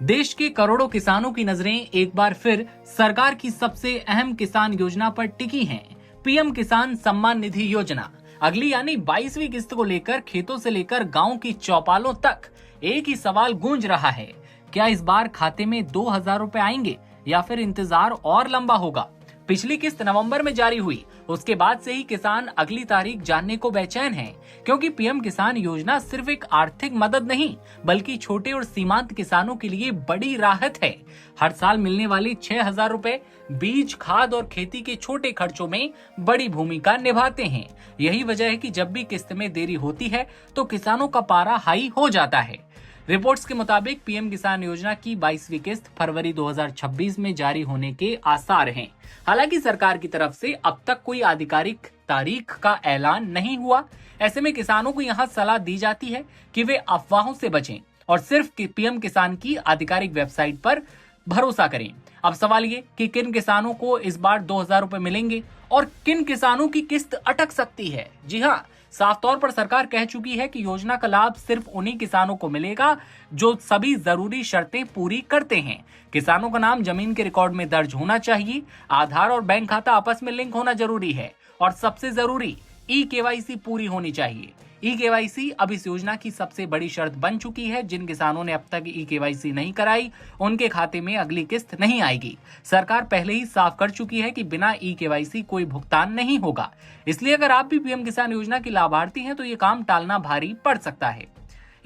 देश के करोड़ों किसानों की नजरें एक बार फिर सरकार की सबसे अहम किसान योजना पर टिकी हैं। पीएम किसान सम्मान निधि योजना अगली यानी 22वीं किस्त को लेकर खेतों से लेकर गांव की चौपालों तक एक ही सवाल गूंज रहा है। क्या इस बार खाते में 2000 रुपए आएंगे या फिर इंतजार और लंबा होगा? पिछली किस्त नवंबर में जारी हुई, उसके बाद से ही किसान अगली तारीख जानने को बेचैन हैं, क्योंकि पीएम किसान योजना सिर्फ एक आर्थिक मदद नहीं बल्कि छोटे और सीमांत किसानों के लिए बड़ी राहत है। हर साल मिलने वाली 6000 रुपए बीज, खाद और खेती के छोटे खर्चों में बड़ी भूमिका निभाते हैं। यही वजह है कि जब भी किस्त में देरी होती है तो किसानों का पारा हाई हो जाता है। रिपोर्ट्स के मुताबिक पीएम किसान योजना की 22वीं किस्त फरवरी 2026 में जारी होने के आसार हैं। हालांकि सरकार की तरफ से अब तक कोई आधिकारिक तारीख का ऐलान नहीं हुआ। ऐसे में किसानों को यहां सलाह दी जाती है कि वे अफवाहों से बचें और सिर्फ पीएम किसान की आधिकारिक वेबसाइट पर भरोसा करें। अब सवाल ये कि किन किसानों को इस बार 2000 रुपए मिलेंगे और किन किसानों की किस्त अटक सकती है। जी हाँ, साफ तौर पर सरकार कह चुकी है कि योजना का लाभ सिर्फ उन्हीं किसानों को मिलेगा जो सभी जरूरी शर्तें पूरी करते हैं। किसानों का नाम जमीन के रिकॉर्ड में दर्ज होना चाहिए, आधार और बैंक खाता आपस में लिंक होना जरूरी है और सबसे जरूरी ई-केवाईसी पूरी होनी चाहिए। ई-केवाईसी अब इस योजना की सबसे बड़ी शर्त बन चुकी है। जिन किसानों ने अब तक ई-केवाईसी नहीं कराई उनके खाते में अगली किस्त नहीं आएगी। सरकार पहले ही साफ कर चुकी है कि बिना ई-केवाईसी कोई भुगतान नहीं होगा। इसलिए अगर आप भी पीएम किसान योजना की लाभार्थी हैं तो ये काम टालना भारी पड़ सकता है।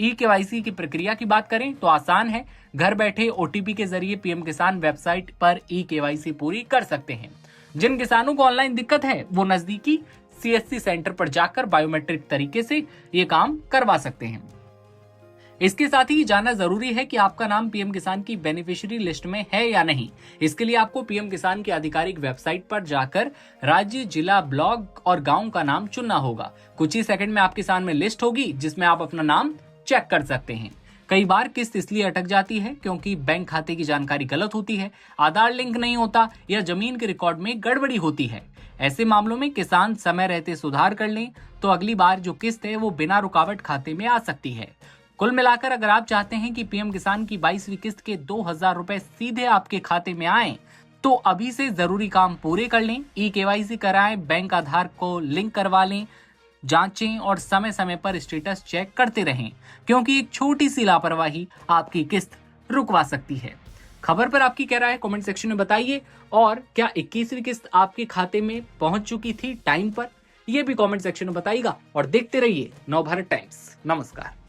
ई-केवाईसी की प्रक्रिया की बात करें तो आसान है। घर बैठे ओटीपी के जरिए पीएम किसान वेबसाइट पर ई-केवाईसी पूरी कर सकते हैं। जिन किसानों को ऑनलाइन दिक्कत है वो नजदीकी सीएससी सेंटर पर जाकर बायोमेट्रिक तरीके से ये काम करवा सकते हैं। इसके साथ ही जानना जरूरी है कि आपका नाम पीएम किसान की बेनिफिशियरी लिस्ट में है या नहीं। इसके लिए आपको पीएम किसान की आधिकारिक वेबसाइट पर जाकर राज्य, जिला, ब्लॉक और गांव का नाम चुनना होगा। कुछ ही सेकंड में आपके सामने लिस्ट होगी जिसमें आप अपना नाम चेक कर सकते हैं। कई बार किस्त इसलिए अटक जाती है क्योंकि बैंक खाते की जानकारी गलत होती है, आधार लिंक नहीं होता या जमीन के रिकॉर्ड में गड़बड़ी होती है। ऐसे मामलों में किसान समय रहते सुधार कर लें तो अगली बार जो किस्त है वो बिना रुकावट खाते में आ सकती है। कुल मिलाकर अगर आप चाहते हैं कि पीएम किसान की 22वीं किस्त के 2000 रुपए सीधे आपके खाते में आए तो अभी से जरूरी काम पूरे कर लें। ई-केवाईसी कराएं, बैंक आधार को लिंक करवा लें, जांचें और समय समय पर स्टेटस चेक करते रहें, क्योंकि एक छोटी सी लापरवाही आपकी किस्त रुकवा सकती है। खबर पर आपकी क्या राय है कमेंट सेक्शन में बताइए, और क्या 21वीं किस्त आपके खाते में पहुंच चुकी थी टाइम पर? ये भी कमेंट सेक्शन में बताइएगा और देखते रहिए नवभारत टाइम्स। नमस्कार।